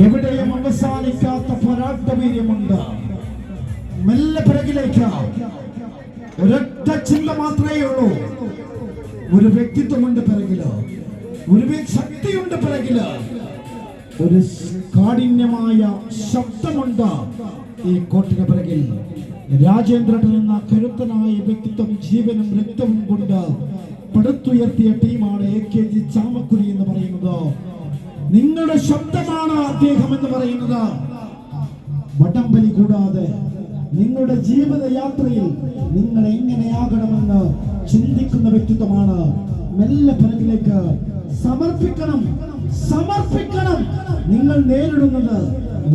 എവിടെയും അവസാനിക്കാത്ത പോരാട്ടവീര്യമുണ്ട്. മെല്ലെ പിറകിലേക്ക് ഒരൊറ്റ ചിന്ത മാത്രമേ ഉള്ളൂ. ഒരു വ്യക്തിത്വമുണ്ട് പിറകില്, ഒരു ശക്തിയുണ്ട് പിറകില്, ഒരു കാഠിന്യമായ ശബ്ദമുണ്ട് ഈ കോട്ടിന് പിറകിൽ. രാജേന്ദ്രൻ എന്ന കരുത്തനായ വ്യക്തിത്വം ജീവനും രക്തവും കൊണ്ട് പടുത്തുയർത്തിയ ടീമാണ് AKG ചാമക്കുടി എന്ന് പറയുന്നത്. നിങ്ങളുടെ ശബ്ദമാണ് അദ്ദേഹം എന്ന് പറയുന്നത്. വടംവലി കൂടാതെ നിങ്ങളുടെ ജീവിതയാത്രയിൽ നിങ്ങൾ എങ്ങനെയാകണമെന്ന് ചിന്തിക്കുന്ന വ്യക്തിത്വമാണ്. മെല്ലെ പിറകിലേക്ക് സമർപ്പിക്കണം, സമർപ്പിക്കണം. നിങ്ങൾ നേരിടുന്നത്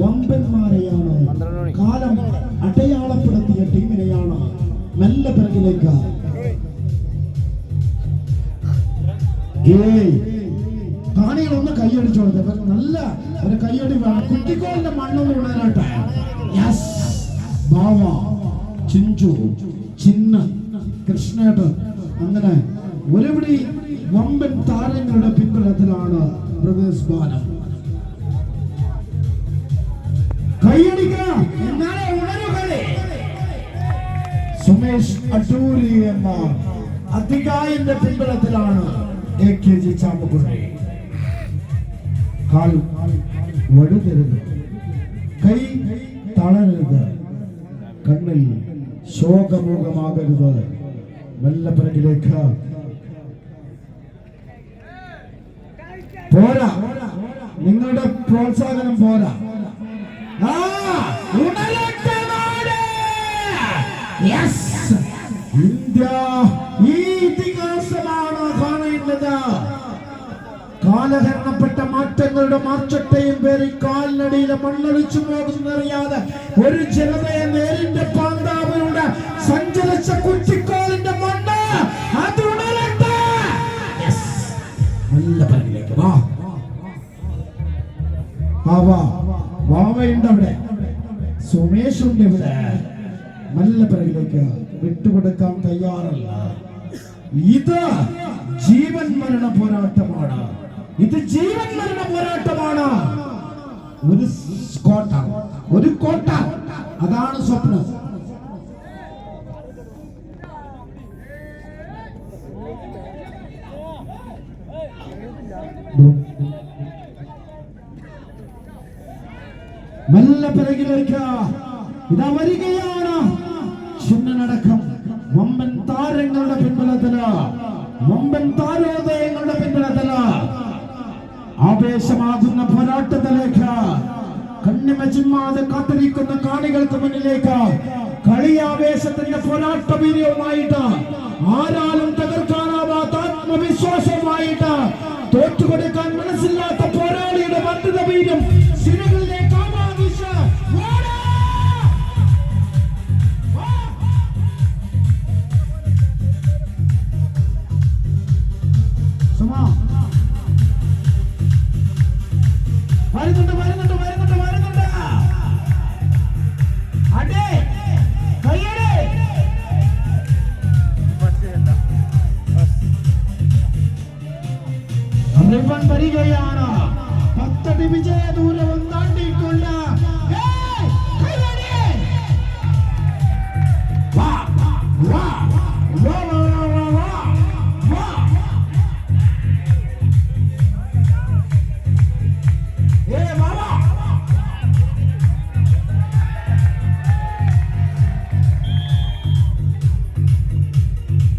വമ്പന്മാരെയാണ്, കാലം അടയാളപ്പെടുത്തിയ ടീമിനെയാണ്. മെല്ലെ പിറകിലേക്ക്. കാണികളൊന്ന് കൈയടിച്ചു കൊടുത്തത് നല്ല ഒരു കൈയടി വേണം. കുട്ടിക്കോലിന്റെ മണ്ണൊന്ന് വിടാനാട്ടെ. ബാവ, ചിഞ്ചു, ചിന്ന, കൃഷ്ണേട്ടൻ, അങ്ങനെ ഒരുപിടി വമ്പൻ താരങ്ങളുടെ പിൻബലത്തിലാണ് ബ്രദേഴ്സ് ബാനം. കൈയടിക്കുക, എന്നാലേ ഉണരുകളെ. സുമേഷ് അടൂരി എന്ന അധികായന്റെ പിൻബലത്തിലാണ് AKG ചാമക്കുടി. കാൽ വഴുതരുത്, കൈ തളരരുത്, കണ്ണിൽ ശോകമൂകമാകരുത്. മെല്ലെ പിറകിലേക്ക്. പോരാ, നിങ്ങളുടെ പ്രോത്സാഹനം പോരാ. ഇന്ത്യ ഈ ഇതിഹാസമാണ് കാണേണ്ടത്. കാലഹരണപ്പെട്ട മാറ്റങ്ങളുടെ മാർച്ചട്ടയും പേരി കാലിനടിയിലെ മണ്ണൊലിച്ചു പോകുന്നറിയാതെ ഒരു ജനതയെ നേരിന്റെ പാന്താവിലൂടെ സഞ്ചരിച്ച കുറ്റിക്കോലിന്റെ മണ്ണ് അത് ഉണരട്ടെ. നല്ല പരിലേക്ക് വാ. വാവയുണ്ട് അവിടെ, സുമേഷ് ഉണ്ട് ഇവിടെ. നല്ല പിറകിലേക്ക് വിട്ടുകൊടുക്കാൻ തയ്യാറല്ല. ഇത് ജീവൻ മരണ പോരാട്ടമാണ്. ഇത് ജീവൻ മരണ പോരാട്ടമാണ്. ഒരു കോട്ട, ഒരു കോട്ട, അതാണ് സ്വപ്നം. മെല്ലെ പിറകിലേക്ക് ഇതാ വരികയാണ്. ചിന്നനടക്കം വമ്പൻ താരങ്ങളുടെ പിൻബലത്തില്, വമ്പൻ താരോദയങ്ങളുടെ പിൻബലത്തില് ആവേശമാകുന്ന പോരാട്ടത്തിലേക്ക് കണ്ണിമച്ചിമ്മാതെ കാത്തിരിക്കുന്ന കാണികൾക്ക് മുന്നിലേക്ക് കളിയാവേശത്തിന്റെ പോരാട്ട വീര്യവുമായിട്ട്, ആരാലും തകർക്കാനാവാത്ത ആത്മവിശ്വാസവുമായിട്ട്, തോറ്റുകൊടുക്കാൻ മനസ്സില്ലാത്ത പോരാളിയുടെ വർദ്ധിത വീര്യം സിരകളിലേക്ക് വരുന്നുണ്ട്, വരുന്നുണ്ട്, വരുന്നുണ്ട്, വരുന്നുണ്ട്. അടേ കയ്യടേ. വരികയാണ്. 10 വിജയ ദൂരം